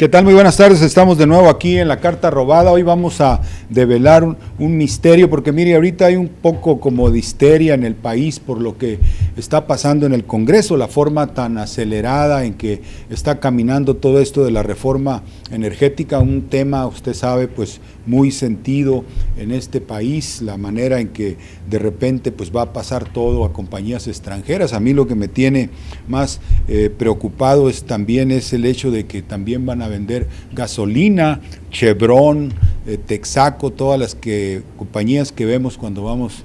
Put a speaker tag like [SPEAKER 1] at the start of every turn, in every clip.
[SPEAKER 1] ¿Qué tal? Muy buenas tardes, estamos de nuevo aquí en La Carta Robada. Hoy vamos a develar un misterio, porque mire, ahorita hay un poco como de histeria en el país por lo que está pasando en el Congreso, la forma tan acelerada en que está caminando todo esto de la reforma energética, un tema, usted sabe, pues muy sentido en este país, la manera en que de repente pues va a pasar todo a compañías extranjeras. A mí lo que me tiene más preocupado también es el hecho de que también van a vender gasolina, Chevron, Texaco, todas las compañías que vemos cuando vamos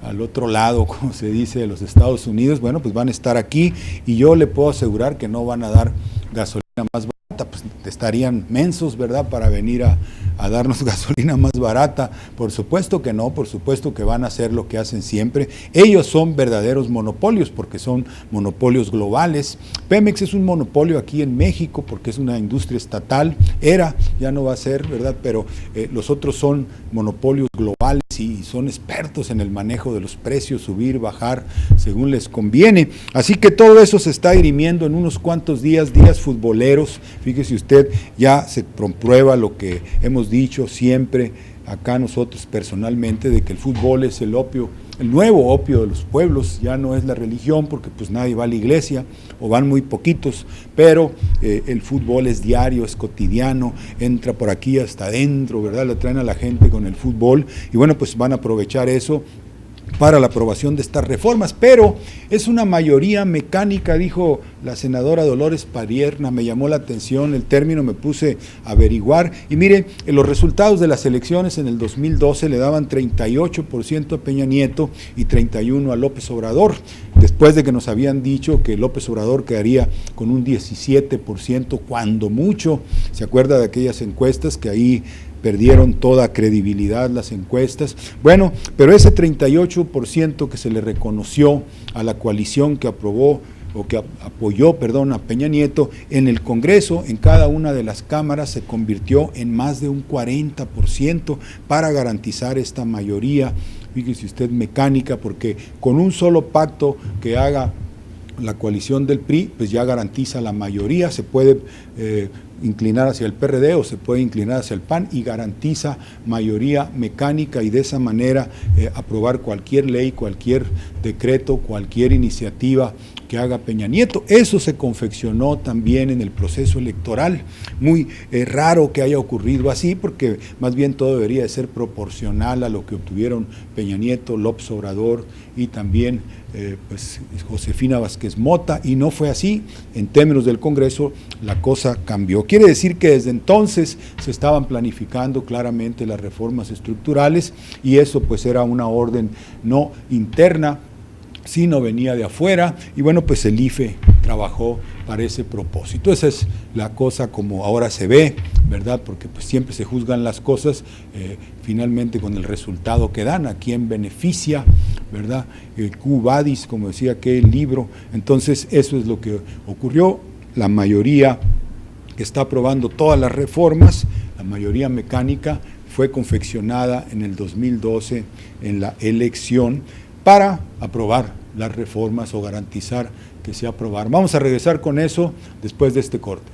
[SPEAKER 1] al otro lado, como se dice, de los Estados Unidos, bueno, pues van a estar aquí y yo le puedo asegurar que no van a dar gasolina más barata, pues estarían mensos, ¿verdad?, para venir a darnos gasolina más barata. Por supuesto que no, por supuesto que van a hacer lo que hacen siempre. Ellos son verdaderos monopolios porque son monopolios globales. Pemex es un monopolio aquí en México porque es una industria estatal, ya no va a ser, ¿verdad?, pero los otros son monopolios globales y son expertos en el manejo de los precios, subir, bajar, según les conviene. Así que todo eso se está dirimiendo en unos cuantos días futboleros. Fíjese usted, ya se comprueba lo que hemos dicho siempre acá nosotros personalmente, de que el fútbol es el nuevo opio de los pueblos, ya no es la religión, porque pues nadie va a la iglesia, o van muy poquitos, pero el fútbol es diario, es cotidiano, entra por aquí hasta adentro, ¿verdad? Le traen a la gente con el fútbol, y bueno, pues van a aprovechar eso para la aprobación de estas reformas, pero es una mayoría mecánica, dijo la senadora Dolores Padierna. Me llamó la atención el término, me puse a averiguar, y mire, los resultados de las elecciones en el 2012 le daban 38% a Peña Nieto y 31% a López Obrador, después de que nos habían dicho que López Obrador quedaría con un 17%, cuando mucho. ¿Se acuerda de aquellas encuestas que ahí perdieron toda credibilidad las encuestas? Bueno, pero ese 38% que se le reconoció a la coalición que apoyó a Peña Nieto en el Congreso, en cada una de las cámaras, se convirtió en más de un 40% para garantizar esta mayoría, fíjese usted, mecánica, porque con un solo pacto que haga la coalición del PRI, pues ya garantiza la mayoría. Se puede inclinar hacia el PRD o se puede inclinar hacia el PAN y garantiza mayoría mecánica, y de esa manera aprobar cualquier ley, cualquier decreto, cualquier iniciativa que haga Peña Nieto. Eso se confeccionó también en el proceso electoral. Muy raro que haya ocurrido así, porque más bien todo debería de ser proporcional a lo que obtuvieron Peña Nieto, López Obrador y también pues Josefina Vázquez Mota, y no fue así. En términos del Congreso la cosa cambió. Quiere decir que desde entonces se estaban planificando claramente las reformas estructurales, y eso pues era una orden no interna, sino venía de afuera, y bueno, pues el IFE trabajó para ese propósito. Esa es la cosa como ahora se ve, ¿verdad? Porque pues siempre se juzgan las cosas finalmente con el resultado que dan, a quién beneficia, ¿verdad? Quo vadis, como decía aquel libro. Entonces eso es lo que ocurrió. La mayoría que está aprobando todas las reformas, la mayoría mecánica, fue confeccionada en el 2012 en la elección para aprobar las reformas o garantizar que se aprobaran. Vamos a regresar con eso después de este corte.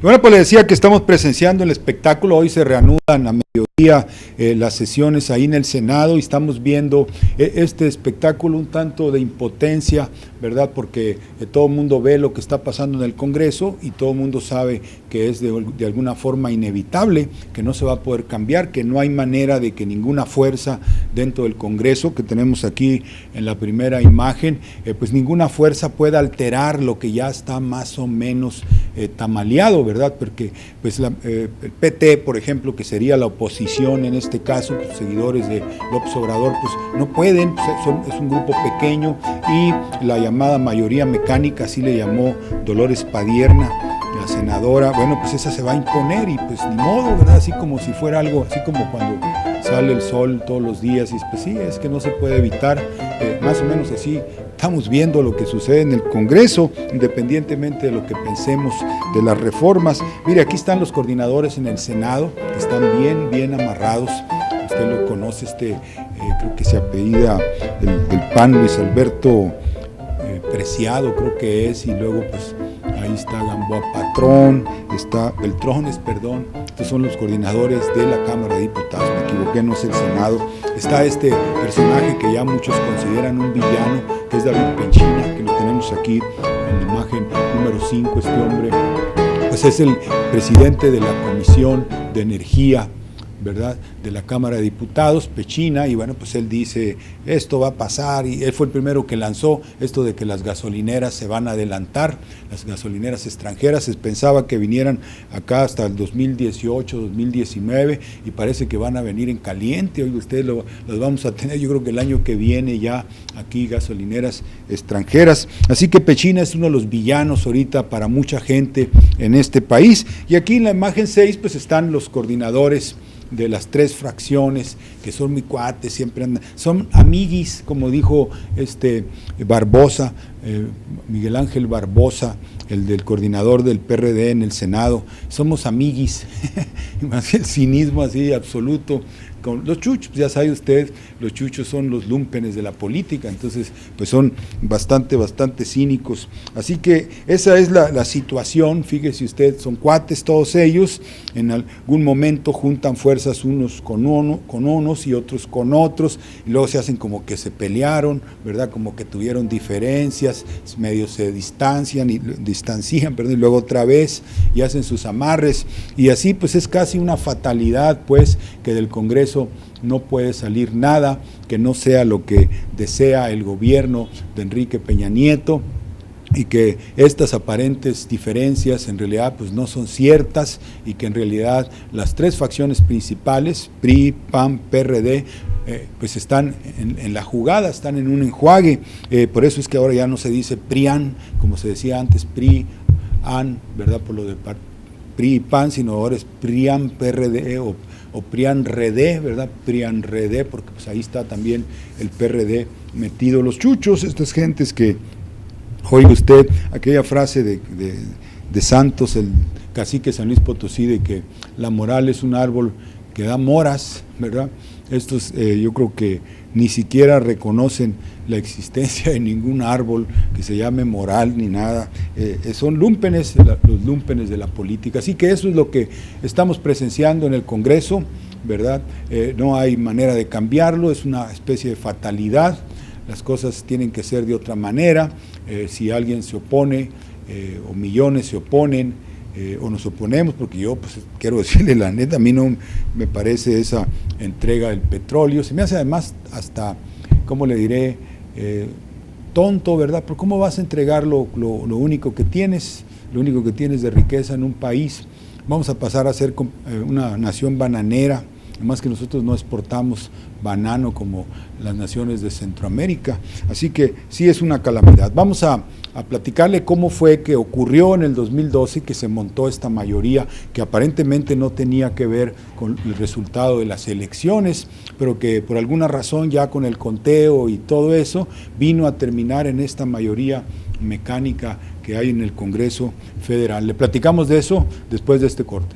[SPEAKER 1] Bueno, pues le decía que estamos presenciando el espectáculo. Hoy se reanudan a mediodía las sesiones ahí en el Senado y estamos viendo este espectáculo un tanto de impotencia, ¿verdad? Porque todo el mundo ve lo que está pasando en el Congreso y todo el mundo sabe que es de alguna forma inevitable, que no se va a poder cambiar, que no hay manera de que ninguna fuerza dentro del Congreso, que tenemos aquí en la primera imagen, pues ninguna fuerza pueda alterar lo que ya está más o menos tamaleado, ¿verdad? Porque pues el PT, por ejemplo, que sería la oposición en este caso, pues, seguidores de López Obrador, pues no pueden, pues, es un grupo pequeño, y la llamada mayoría mecánica, así le llamó Dolores Padierna, la senadora, bueno, pues esa se va a imponer y pues ni modo, ¿verdad? Así como si fuera algo, así como cuando sale el sol todos los días y pues sí, es que no se puede evitar, más o menos así estamos viendo lo que sucede en el Congreso, independientemente de lo que pensemos de las reformas. Mire, aquí están los coordinadores en el Senado, que están bien amarrados. Usted lo conoce, creo que se apellida del PAN, Luis Alberto Preciado, creo que es, y luego pues ahí está Gamboa Patrón, está Beltrones, perdón. Estos son los coordinadores de la Cámara de Diputados, me equivoqué, no es el Senado. Está este personaje que ya muchos consideran un villano, que es David Pechina, que lo tenemos aquí en la imagen número 5, este hombre, pues es el presidente de la Comisión de Energía, ¿verdad?, de la Cámara de Diputados, Pechina, y bueno, pues él dice, esto va a pasar, y él fue el primero que lanzó esto de que las gasolineras se van a adelantar, las gasolineras extranjeras, se pensaba que vinieran acá hasta el 2018, 2019, y parece que van a venir en caliente. Oiga, ustedes los vamos a tener, yo creo que el año que viene ya aquí gasolineras extranjeras, así que Pechina es uno de los villanos ahorita para mucha gente en este país, y aquí en la imagen 6 pues están los coordinadores de las tres fracciones, que son muy cuates, siempre andan, son amiguis, como dijo Barbosa, Miguel Ángel Barbosa, el del coordinador del PRD en el Senado, somos amiguis, el cinismo así absoluto. Con los chuchos, ya sabe usted, los chuchos son los lúmpenes de la política, entonces pues son bastante cínicos, así que esa es la situación. Fíjese usted, son cuates todos ellos, en algún momento juntan fuerzas unos con unos y otros con otros, y luego se hacen como que se pelearon, ¿verdad?, como que tuvieron diferencias, medio se distancian, y luego otra vez, y hacen sus amarres, y así pues es casi una fatalidad, pues, que del Congreso no puede salir nada que no sea lo que desea el gobierno de Enrique Peña Nieto, y que estas aparentes diferencias en realidad pues no son ciertas, y que en realidad las tres facciones principales, PRI, PAN, PRD, pues están en la jugada, están en un enjuague. Por eso es que ahora ya no se dice PRIAN, como se decía antes, PRI-AN, ¿verdad?, por lo de PRI y PAN, sino ahora es PRIAN, PRD o PRIAN-RD, ¿verdad? PRIAN-RD, porque pues ahí está también el PRD metido. Los chuchos, estas gentes que, oiga usted, aquella frase de Santos, el cacique San Luis Potosí, de que la moral es un árbol que da moras, ¿verdad? Estos yo creo que ni siquiera reconocen la existencia de ningún árbol que se llame moral ni nada, son lúmpenes, los lúmpenes de la política, así que eso es lo que estamos presenciando en el Congreso, ¿verdad? No hay manera de cambiarlo, es una especie de fatalidad, las cosas tienen que ser de otra manera, si alguien se opone o millones se oponen, o nos oponemos, porque yo pues quiero decirle la neta, a mí no me parece esa entrega del petróleo, se me hace además hasta, ¿cómo le diré?, tonto, ¿verdad? Pero ¿cómo vas a entregar lo único que tienes, de riqueza en un país? Vamos a pasar a ser una nación bananera, además que nosotros no exportamos banano como las naciones de Centroamérica, así que sí es una calamidad. Vamos a platicarle cómo fue que ocurrió en el 2012 que se montó esta mayoría que aparentemente no tenía que ver con el resultado de las elecciones, pero que por alguna razón ya con el conteo y todo eso vino a terminar en esta mayoría mecánica que hay en el Congreso Federal. Le platicamos de eso después de este corte.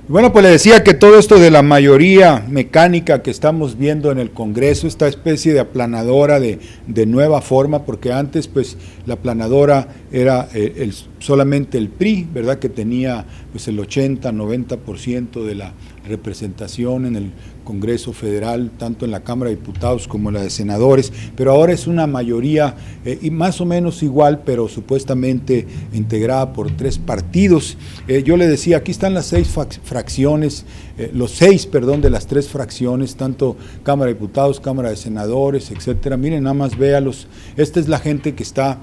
[SPEAKER 1] Bueno, pues le decía que todo esto de la mayoría mecánica que estamos viendo en el Congreso, esta especie de aplanadora de nueva forma, porque antes pues la aplanadora era solamente el PRI, ¿verdad?, que tenía pues el 80-90% de la representación en el Congreso Federal, tanto en la Cámara de Diputados como en la de Senadores, pero ahora es una mayoría y más o menos igual, pero supuestamente integrada por 3 partidos. Yo le decía, aquí están las 6 fracciones, los 6 de las 3 fracciones, tanto Cámara de Diputados, Cámara de Senadores, etcétera. Miren, nada más véalos. Esta es la gente que está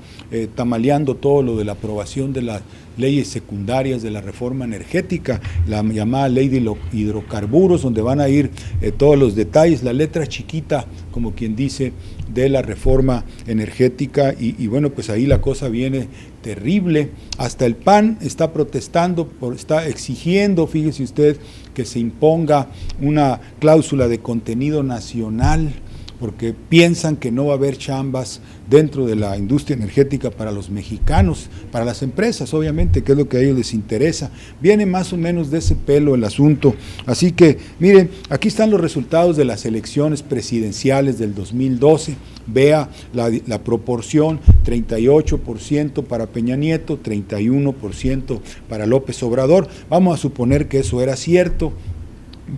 [SPEAKER 1] tamaleando todo lo de la aprobación de las leyes secundarias de la reforma energética, la llamada ley de hidrocarburos, donde van a ir todos los detalles, la letra chiquita, como quien dice, de la reforma energética, y bueno, pues ahí la cosa viene terrible. Hasta el PAN está protestando, está exigiendo, fíjese usted, que se imponga una cláusula de contenido nacional, porque piensan que no va a haber chambas dentro de la industria energética para los mexicanos, para las empresas, obviamente, que es lo que a ellos les interesa. Viene más o menos de ese pelo el asunto. Así que, miren, aquí están los resultados de las elecciones presidenciales del 2012. Vea la proporción, 38% para Peña Nieto, 31% para López Obrador. Vamos a suponer que eso era cierto,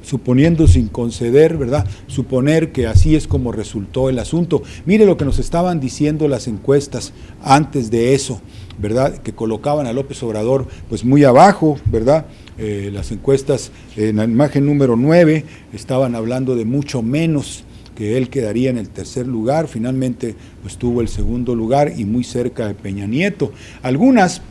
[SPEAKER 1] suponiendo sin conceder, ¿verdad?, suponer que así es como resultó el asunto. Mire lo que nos estaban diciendo las encuestas antes de eso, ¿verdad?, que colocaban a López Obrador pues muy abajo, ¿verdad? Las encuestas en la imagen número 9 estaban hablando de mucho menos, que él quedaría en el tercer lugar. Finalmente pues tuvo el segundo lugar y muy cerca de Peña Nieto. Algunas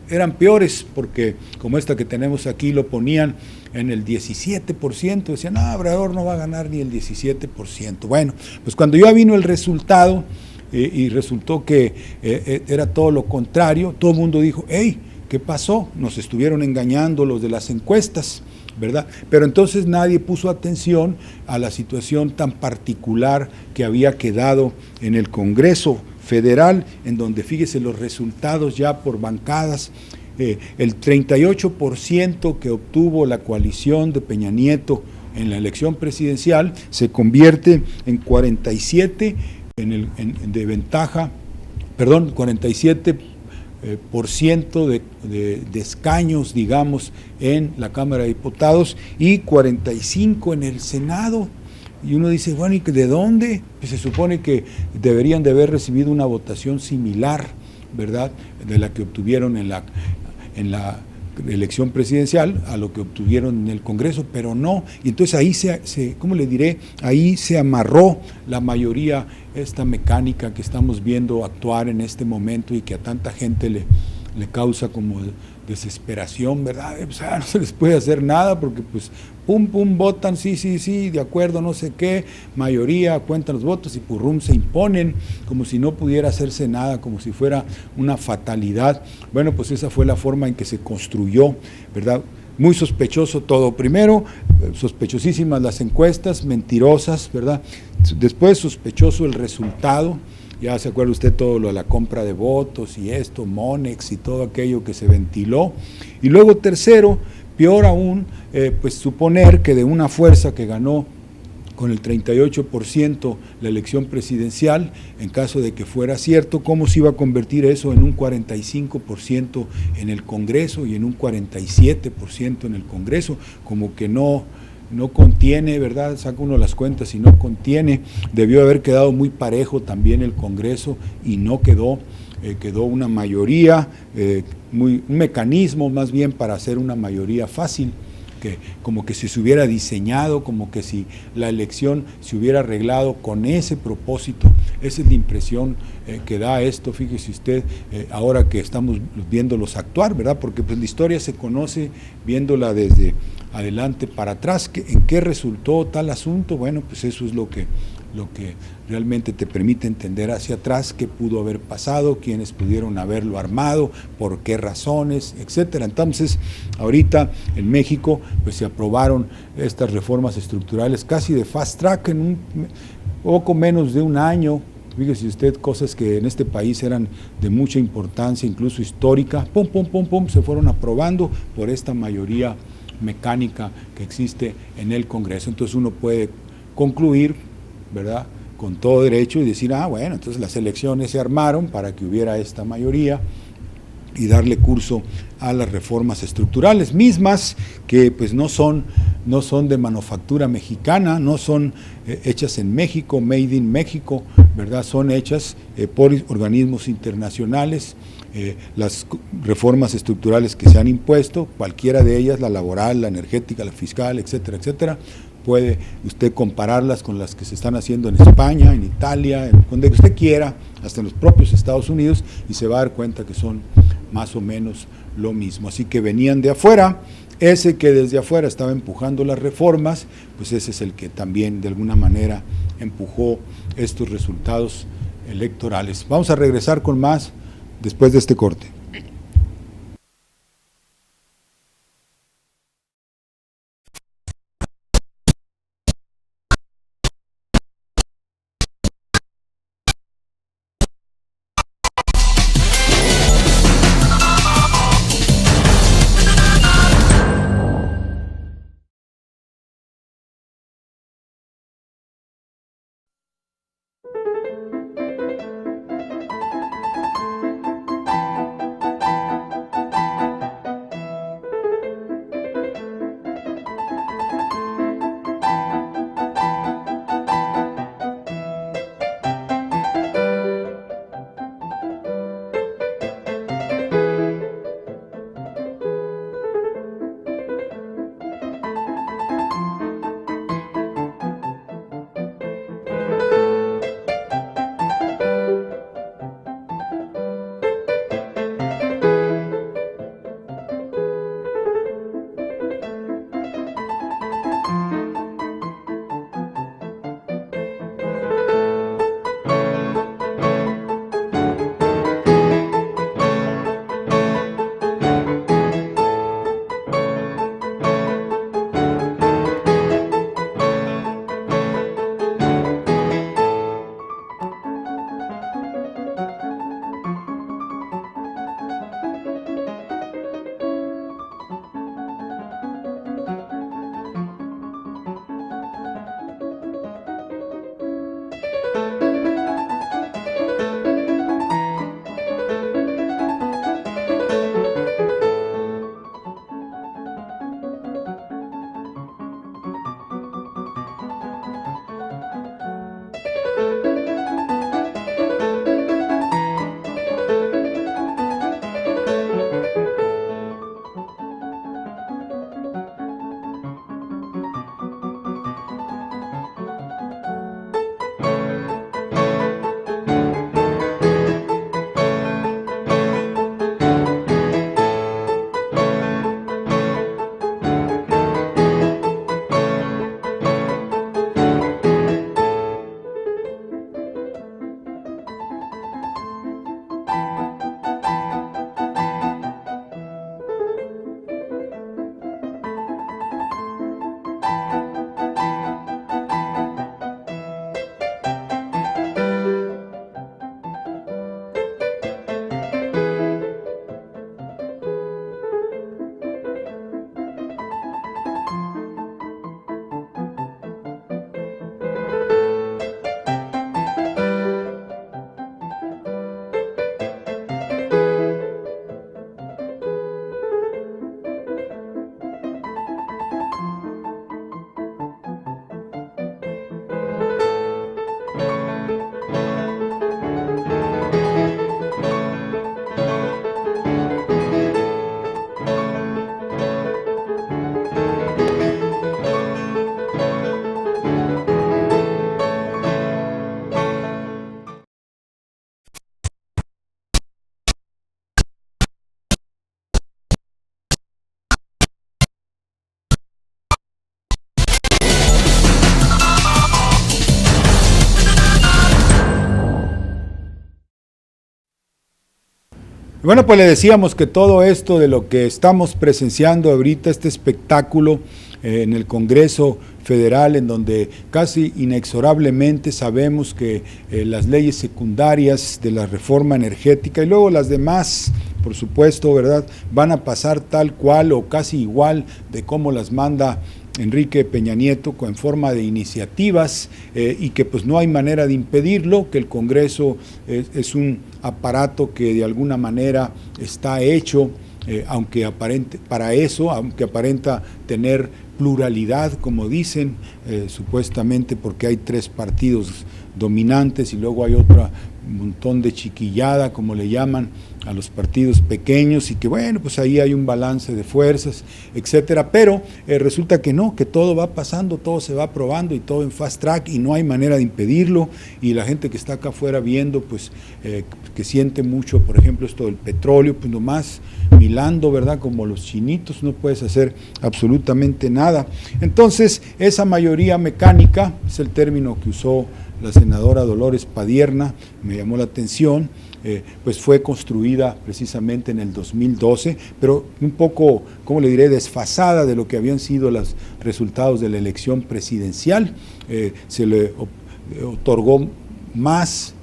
[SPEAKER 1] eran peores, porque como esta que tenemos aquí lo ponían en el 17%, decían, no, Obrador no va a ganar ni el 17%. Bueno, pues cuando ya vino el resultado y resultó que era todo lo contrario, todo el mundo dijo, hey, ¿qué pasó? Nos estuvieron engañando los de las encuestas, ¿verdad? Pero entonces nadie puso atención a la situación tan particular que había quedado en el Congreso Federal, en donde fíjese los resultados ya por bancadas. El 38% que obtuvo la coalición de Peña Nieto en la elección presidencial se convierte en 47 de ventaja, perdón, 47% de escaños, digamos, en la Cámara de Diputados y 45 en el Senado. Y uno dice, bueno, ¿y de dónde? Pues se supone que deberían de haber recibido una votación similar, ¿verdad?, de la que obtuvieron en la elección presidencial a lo que obtuvieron en el Congreso, pero no. Y entonces ahí ¿cómo le diré? Ahí se amarró la mayoría, esta mecánica que estamos viendo actuar en este momento y que a tanta gente le causa como desesperación, ¿verdad? Pues, no se les puede hacer nada porque pues pum, votan, sí, de acuerdo, no sé qué, mayoría, cuentan los votos y purrum se imponen como si no pudiera hacerse nada, como si fuera una fatalidad. Bueno, pues esa fue la forma en que se construyó, ¿verdad? Muy sospechoso todo. Primero, sospechosísimas las encuestas, mentirosas, ¿verdad? Después, sospechoso el resultado. Ya se acuerda usted todo lo de la compra de votos y esto, Monex y todo aquello que se ventiló. Y luego tercero, peor aún, pues suponer que de una fuerza que ganó con el 38% la elección presidencial, en caso de que fuera cierto, ¿cómo se iba a convertir eso en un 45% en el Congreso y en un 47% en el Congreso? Como que no contiene, ¿verdad? Saca uno las cuentas y no contiene. Debió haber quedado muy parejo también el Congreso y no quedó. Quedó una mayoría, un mecanismo más bien para hacer una mayoría fácil, que como que si se hubiera diseñado, como que si la elección se hubiera arreglado con ese propósito. Esa es la impresión que da esto, fíjese usted, ahora que estamos viéndolos actuar, ¿verdad? Porque pues la historia se conoce viéndola desde adelante para atrás. ¿En qué resultó tal asunto? Bueno, pues eso es lo que realmente te permite entender hacia atrás qué pudo haber pasado, quiénes pudieron haberlo armado, por qué razones, etcétera. Entonces, ahorita en México pues se aprobaron estas reformas estructurales casi de fast track en un poco menos de un año. Fíjese usted, cosas que en este país eran de mucha importancia, incluso histórica, se fueron aprobando por esta mayoría mecánica que existe en el Congreso. Entonces uno puede concluir, ¿verdad?, con todo derecho y decir, bueno, entonces las elecciones se armaron para que hubiera esta mayoría y darle curso a las reformas estructurales, mismas que pues no son de manufactura mexicana, no son hechas en México, made in México, ¿verdad? Son hechas por organismos internacionales. Las reformas estructurales que se han impuesto, cualquiera de ellas, la laboral, la energética, la fiscal, etcétera, etcétera, puede usted compararlas con las que se están haciendo en España, en Italia, en donde usted quiera, hasta en los propios Estados Unidos, y se va a dar cuenta que son más o menos lo mismo. Así que venían de afuera, ese que desde afuera estaba empujando las reformas, pues ese es el que también de alguna manera empujó estos resultados electorales. Vamos a regresar con más después de este corte. Bueno, pues le decíamos que todo esto de lo que estamos presenciando ahorita, este espectáculo en el Congreso Federal, en donde casi inexorablemente sabemos que las leyes secundarias de la reforma energética y luego las demás por supuesto, ¿verdad? Van a pasar tal cual o casi igual de cómo las manda Enrique Peña Nieto, en forma de iniciativas, y que pues no hay manera de impedirlo, que el Congreso es un aparato que de alguna manera está hecho, aunque aparenta tener pluralidad, como dicen, supuestamente porque hay 3 partidos dominantes y luego hay otro montón de chiquillada, como le llaman a los partidos pequeños, y que bueno, pues ahí hay un balance de fuerzas, etcétera, pero resulta que no, que todo va pasando, todo se va aprobando y todo en fast track y no hay manera de impedirlo, y la gente que está acá afuera viendo, pues que siente mucho, por ejemplo, esto del petróleo, pues nomás milando, ¿verdad? Como los chinitos, no puedes hacer absolutamente nada. Entonces, esa mayoría mecánica, es el término que usó la senadora Dolores Padierna, me llamó la atención, pues fue construida precisamente en el 2012, pero un poco, ¿cómo le diré?, desfasada de lo que habían sido los resultados de la elección presidencial. Se le otorgó más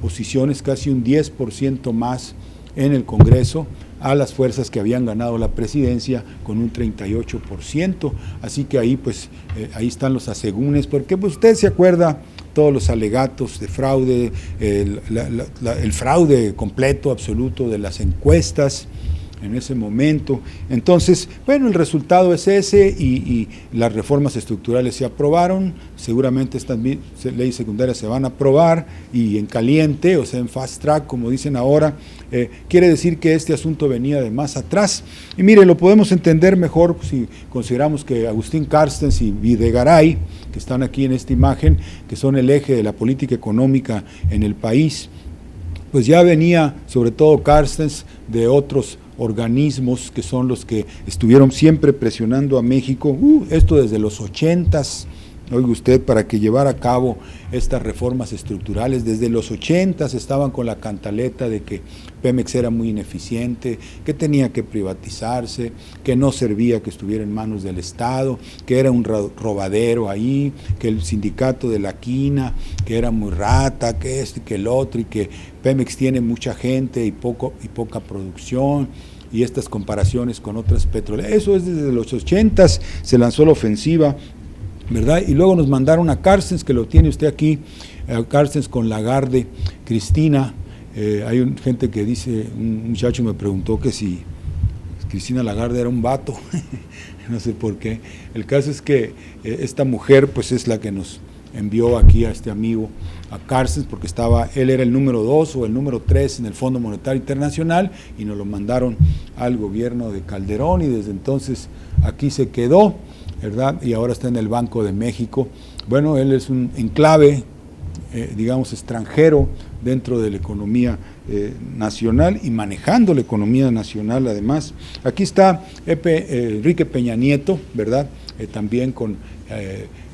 [SPEAKER 1] posiciones, casi un 10% más en el Congreso, a las fuerzas que habían ganado la presidencia con un 38%, así que ahí pues ahí están los asegúnes, porque pues usted se acuerda todos los alegatos de fraude, el fraude completo, absoluto de las encuestas en ese momento. Entonces, bueno, el resultado es ese y las reformas estructurales se aprobaron, seguramente estas leyes secundarias se van a aprobar y en caliente, o sea, en fast track, como dicen ahora. Quiere decir que este asunto venía de más atrás. Y mire, lo podemos entender mejor si consideramos que Agustín Carstens y Videgaray, que están aquí en esta imagen, que son el eje de la política económica en el país, pues ya venía, sobre todo Carstens, de otros organismos que son los que estuvieron siempre presionando a México, esto desde los 80s, oiga usted, para que llevara a cabo estas reformas estructurales. Desde los 80s estaban con la cantaleta de que Pemex era muy ineficiente, que tenía que privatizarse, que no servía que estuviera en manos del Estado, que era un robadero ahí, que el sindicato de la quina, que era muy rata, que esto y que el otro, y que Pemex tiene mucha gente y poca producción, y estas comparaciones con otras petroleras. Eso es desde los 80s, se lanzó la ofensiva, ¿verdad? Y luego nos mandaron a Carstens, que lo tiene usted aquí, a Carstens con Lagarde, Cristina. Hay gente que dice, un muchacho me preguntó que si Cristina Lagarde era un vato, no sé por qué. El caso es que esta mujer pues es la que nos envió aquí a este amigo, a Carstens, porque él era el número 2 o el número 3 en el Fondo Monetario Internacional, y nos lo mandaron al gobierno de Calderón, y desde entonces aquí se quedó, ¿verdad? Y ahora está en el Banco de México. Bueno, él es un enclave, digamos, extranjero dentro de la economía nacional y manejando la economía nacional además. Aquí está Enrique Peña Nieto, ¿verdad? También con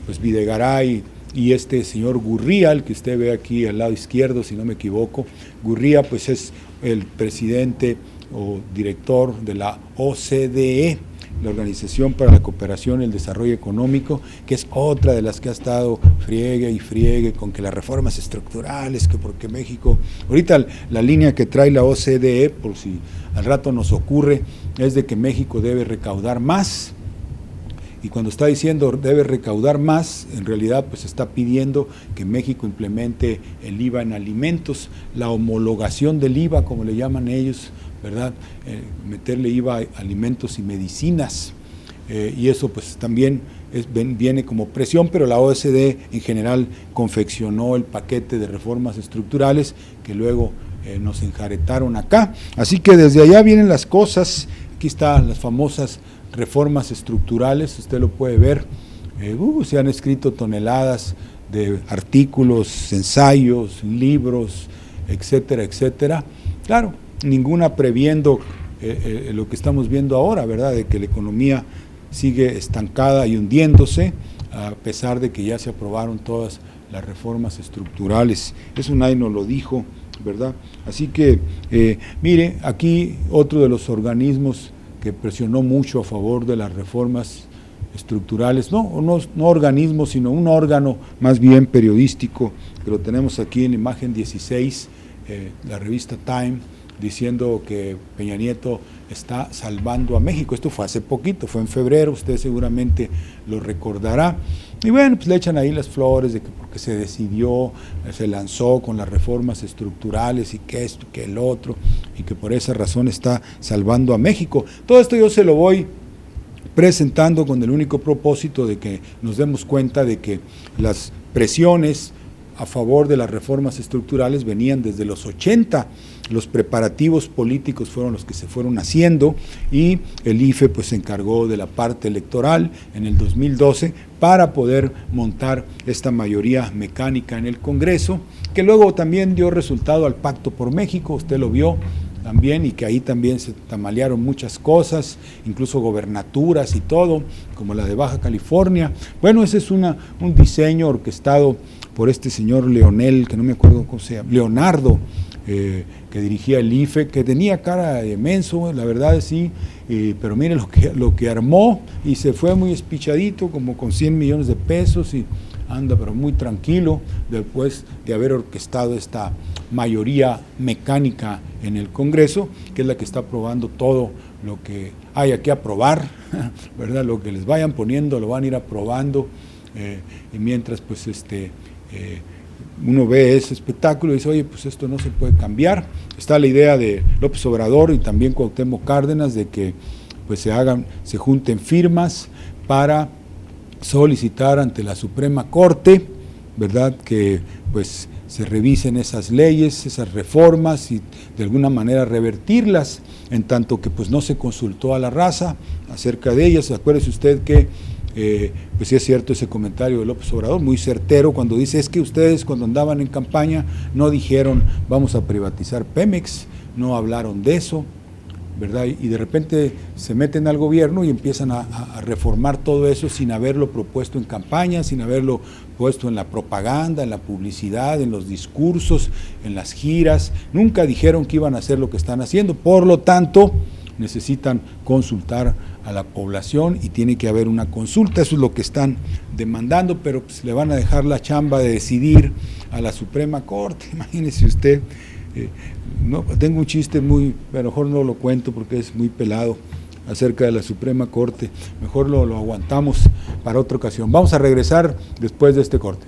[SPEAKER 1] pues Videgaray y este señor Gurría, el que usted ve aquí al lado izquierdo, si no me equivoco. Gurría pues es el presidente o director de la OCDE, la Organización para la Cooperación y el Desarrollo Económico, que es otra de las que ha estado friegue y friegue con que las reformas estructurales, que porque México, ahorita la línea que trae la OCDE, por si al rato nos ocurre, es de que México debe recaudar más, y cuando está diciendo debe recaudar más, en realidad pues está pidiendo que México implemente el IVA en alimentos, la homologación del IVA, como le llaman ellos, ¿verdad? Meterle IVA a alimentos y medicinas, y eso pues también viene como presión, pero la OCDE en general confeccionó el paquete de reformas estructurales que luego nos enjaretaron acá. Así que desde allá vienen las cosas. Aquí están las famosas reformas estructurales, usted lo puede ver, se han escrito toneladas de artículos, ensayos, libros, etcétera, etcétera. Claro, ninguna previendo lo que estamos viendo ahora, ¿verdad?, de que la economía sigue estancada y hundiéndose, a pesar de que ya se aprobaron todas las reformas estructurales. Eso nadie nos lo dijo, ¿verdad? Así que, mire, aquí otro de los organismos que presionó mucho a favor de las reformas estructurales, no organismos, sino un órgano más bien periodístico, que lo tenemos aquí en imagen 16, la revista Time, diciendo que Peña Nieto está salvando a México. Esto fue hace poquito, fue en febrero, usted seguramente lo recordará. Y bueno, pues le echan ahí las flores de que porque se decidió, se lanzó con las reformas estructurales y que esto, que el otro, y que por esa razón está salvando a México. Todo esto yo se lo voy presentando con el único propósito de que nos demos cuenta de que las presiones a favor de las reformas estructurales venían desde los 80, los preparativos políticos fueron los que se fueron haciendo y el IFE pues se encargó de la parte electoral en el 2012 para poder montar esta mayoría mecánica en el Congreso, que luego también dio resultado al Pacto por México, usted lo vio también, y que ahí también se tamalearon muchas cosas, incluso gobernaturas y todo, como la de Baja California. Bueno, ese es un diseño orquestado por este señor Leonel, que no me acuerdo cómo se llama, Leonardo, que dirigía el IFE, que tenía cara de menso, la verdad sí, pero mire lo que armó, y se fue muy espichadito, como con 100 millones de pesos, y anda pero muy tranquilo, después de haber orquestado esta mayoría mecánica en el Congreso, que es la que está aprobando todo lo que haya que aprobar, ¿verdad? Lo que les vayan poniendo lo van a ir aprobando, y mientras pues uno ve ese espectáculo y dice, oye, pues esto no se puede cambiar. Está la idea de López Obrador y también Cuauhtémoc Cárdenas de que pues se junten firmas para solicitar ante la Suprema Corte, ¿verdad?, que pues se revisen esas leyes, esas reformas y de alguna manera revertirlas, en tanto que pues no se consultó a la raza acerca de ellas. Acuérdese usted que pues sí es cierto ese comentario de López Obrador, muy certero, cuando dice, es que ustedes cuando andaban en campaña no dijeron vamos a privatizar Pemex, no hablaron de eso, ¿verdad? Y de repente se meten al gobierno y empiezan a reformar todo eso sin haberlo propuesto en campaña, sin haberlo puesto en la propaganda, en la publicidad, en los discursos, en las giras. Nunca dijeron que iban a hacer lo que están haciendo, por lo tanto necesitan consultar a la población y tiene que haber una consulta, eso es lo que están demandando, pero pues le van a dejar la chamba de decidir a la Suprema Corte, imagínese usted. No, tengo un chiste pero mejor no lo cuento porque es muy pelado acerca de la Suprema Corte, mejor lo aguantamos para otra ocasión. Vamos a regresar después de este corte.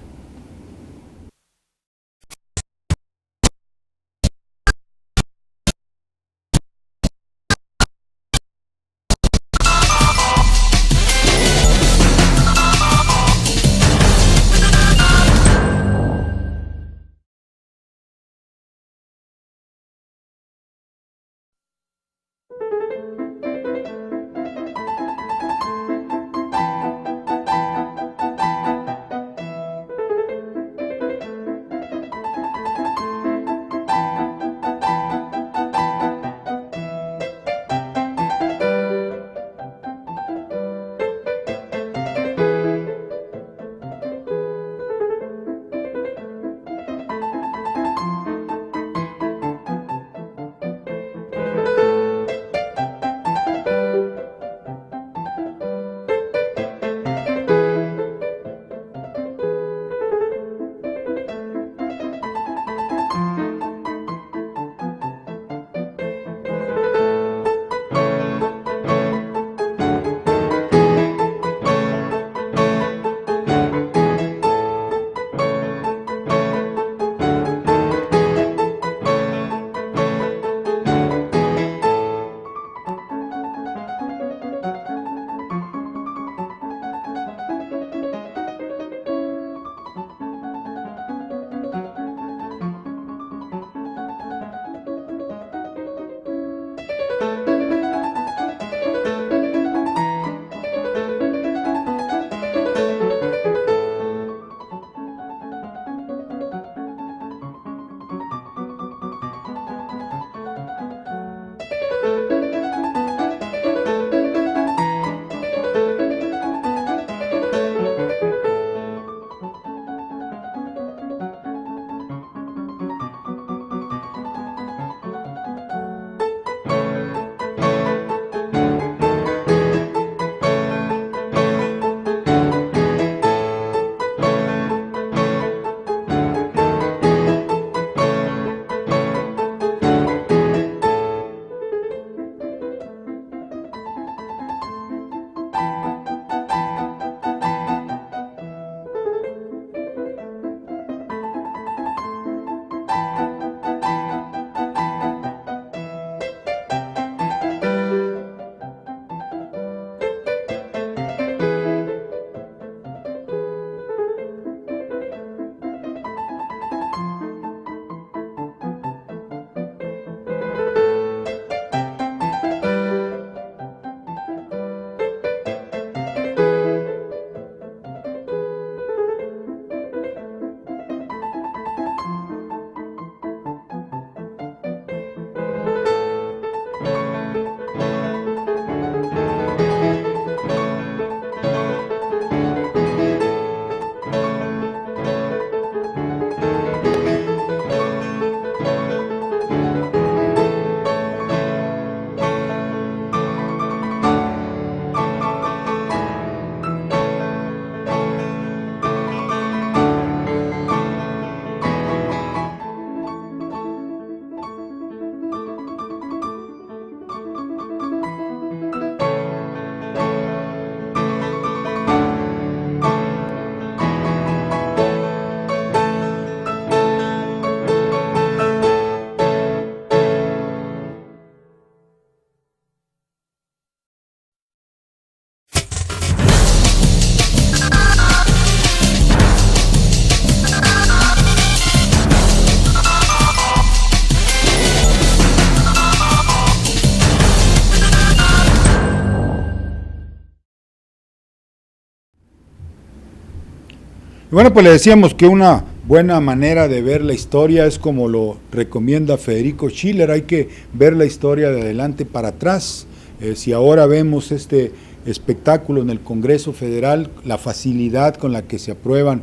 [SPEAKER 1] Bueno, pues le decíamos que una buena manera de ver la historia es como lo recomienda Federico Schiller, hay que ver la historia de adelante para atrás. Si ahora vemos este espectáculo en el Congreso Federal, la facilidad con la que se aprueban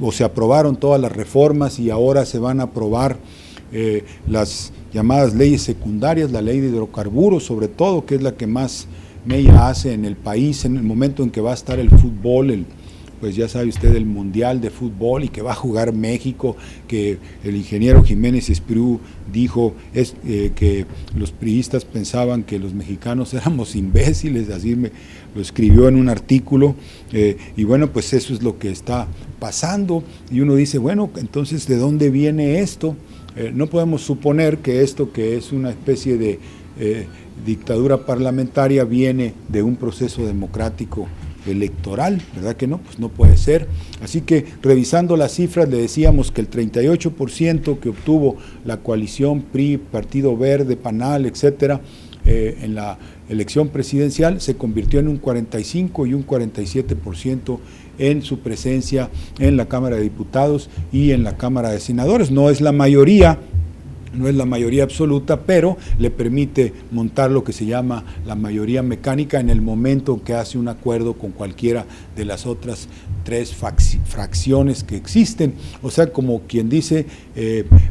[SPEAKER 1] o se aprobaron todas las reformas y ahora se van a aprobar las llamadas leyes secundarias, la ley de hidrocarburos sobre todo, que es la que más mella hace en el país en el momento en que va a estar el fútbol, pues ya sabe usted, el Mundial de Fútbol y que va a jugar México, que el ingeniero Jiménez Espriu dijo que los priistas pensaban que los mexicanos éramos imbéciles, así lo escribió en un artículo, y bueno, pues eso es lo que está pasando, y uno dice, bueno, entonces, ¿de dónde viene esto? No podemos suponer que esto, que es una especie de dictadura parlamentaria, viene de un proceso democrático electoral, ¿verdad que no? Pues no puede ser. Así que revisando las cifras le decíamos que el 38% que obtuvo la coalición PRI, Partido Verde, PANAL, etcétera, en la elección presidencial se convirtió en un 45 y un 47% en su presencia en la Cámara de Diputados y en la Cámara de Senadores. No es la mayoría, no es la mayoría absoluta, pero le permite montar lo que se llama la mayoría mecánica en el momento que hace un acuerdo con cualquiera de las otras tres fracciones que existen, o sea, como quien dice,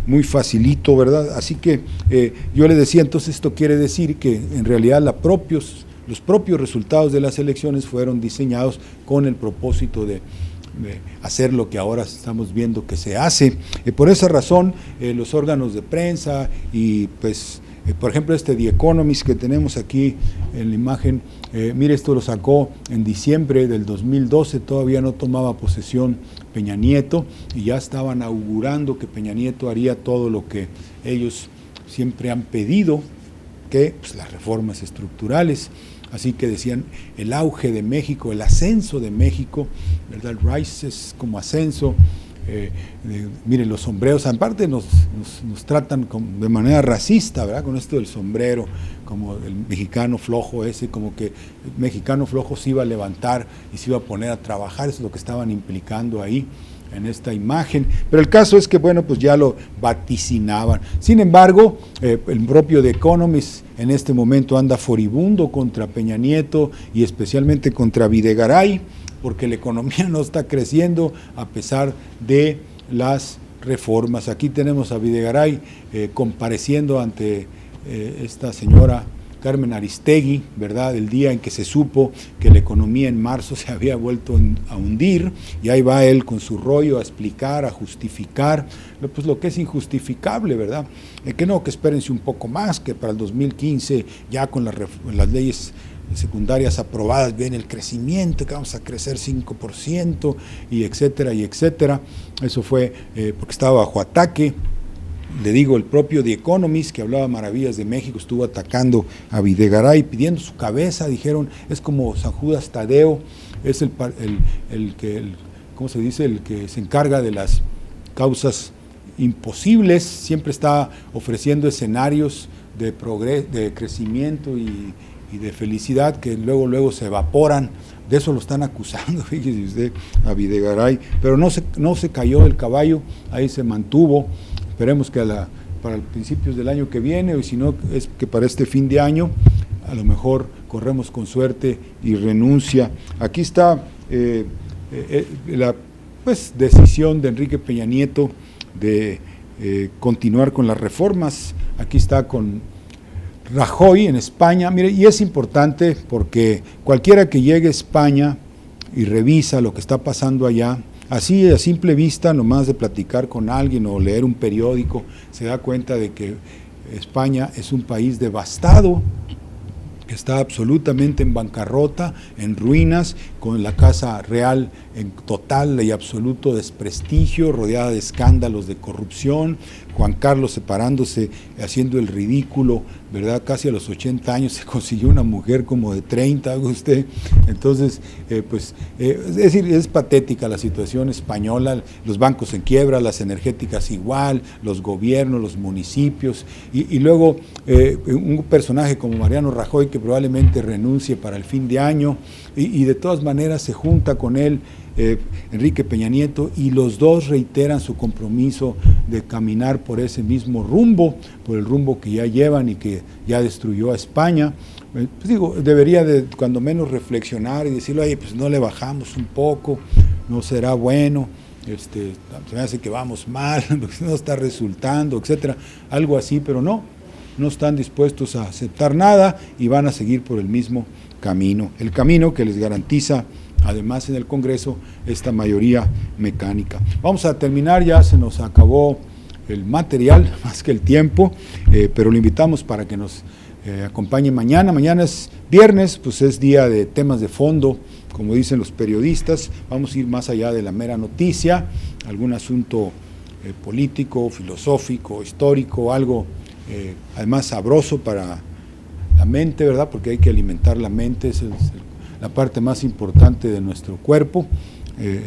[SPEAKER 1] muy facilito, ¿verdad? Así que yo le decía, entonces esto quiere decir que en realidad los propios resultados de las elecciones fueron diseñados con el propósito de hacer lo que ahora estamos viendo que se hace. Por esa razón, los órganos de prensa y pues, por ejemplo, The Economist que tenemos aquí en la imagen, mire, esto lo sacó en diciembre del 2012, todavía no tomaba posesión Peña Nieto y ya estaban augurando que Peña Nieto haría todo lo que ellos siempre han pedido, que pues, las reformas estructurales. Así que decían el auge de México, el ascenso de México, ¿verdad? El rise es como ascenso. Miren, los sombreros, aparte nos tratan de manera racista, ¿verdad? Con esto del sombrero, como el mexicano flojo ese, como que el mexicano flojo se iba a levantar y se iba a poner a trabajar, eso es lo que estaban implicando ahí en esta imagen, pero el caso es que, bueno, pues ya lo vaticinaban. Sin embargo, el propio The Economist en este momento anda furibundo contra Peña Nieto y especialmente contra Videgaray, porque la economía no está creciendo a pesar de las reformas. Aquí tenemos a Videgaray compareciendo ante esta señora Carmen Aristegui, ¿verdad? El día en que se supo que la economía en marzo se había vuelto a hundir, y ahí va él con su rollo a explicar, a justificar, pues lo que es injustificable, ¿verdad? Que no, que espérense un poco más, que para el 2015 ya con las leyes secundarias aprobadas viene el crecimiento, que vamos a crecer 5% y etcétera y etcétera. Eso fue porque estaba bajo ataque. Le digo, el propio The Economist, que hablaba maravillas de México, estuvo atacando a Videgaray, pidiendo su cabeza, dijeron, es como San Judas Tadeo, es ¿cómo se dice? El que se encarga de las causas imposibles, siempre está ofreciendo escenarios de crecimiento y de felicidad que luego se evaporan. De eso lo están acusando, fíjese usted, a Videgaray, pero no se cayó del caballo, ahí se mantuvo. Esperemos que para principios del año que viene, o si no, es que para este fin de año, a lo mejor corremos con suerte y renuncia. Aquí está la decisión de Enrique Peña Nieto de continuar con las reformas. Aquí está con Rajoy en España. Mire, y es importante porque cualquiera que llegue a España y revisa lo que está pasando allá, así a simple vista, nomás de platicar con alguien o leer un periódico, se da cuenta de que España es un país devastado, que está absolutamente en bancarrota, en ruinas, con la Casa Real en total y absoluto desprestigio, rodeada de escándalos de corrupción, Juan Carlos separándose, haciendo el ridículo, ¿verdad? Casi a los 80 años se consiguió una mujer como de 30, haga usted. Entonces, es decir, es patética la situación española, los bancos en quiebra, las energéticas igual, los gobiernos, los municipios, y luego un personaje como Mariano Rajoy, que probablemente renuncie para el fin de año, y de todas maneras se junta con él Enrique Peña Nieto, y los dos reiteran su compromiso de caminar por ese mismo rumbo, por el rumbo que ya llevan y que ya destruyó a España. Pues digo, debería de cuando menos reflexionar y decirle, oye, pues no le bajamos un poco, no será bueno, se me hace que vamos mal, no está resultando, etcétera, algo así, pero no están dispuestos a aceptar nada y van a seguir por el mismo camino, el camino que les garantiza además en el Congreso esta mayoría mecánica. Vamos a terminar, ya se nos acabó el material más que el tiempo, pero lo invitamos para que nos acompañe mañana. Mañana es viernes, pues es día de temas de fondo, como dicen los periodistas. Vamos a ir más allá de la mera noticia, algún asunto político, filosófico, histórico, algo además sabroso para la mente, ¿verdad? Porque hay que alimentar la mente, esa es la parte más importante de nuestro cuerpo,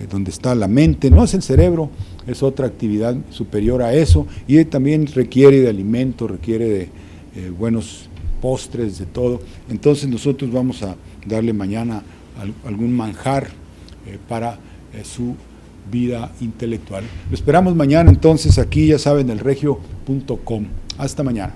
[SPEAKER 1] donde está la mente, no es el cerebro, es otra actividad superior a eso, y también requiere de alimento, requiere de buenos postres, de todo. Entonces nosotros vamos a darle mañana algún manjar para su vida intelectual. Lo esperamos mañana entonces aquí, ya saben, elregio.com. Hasta mañana.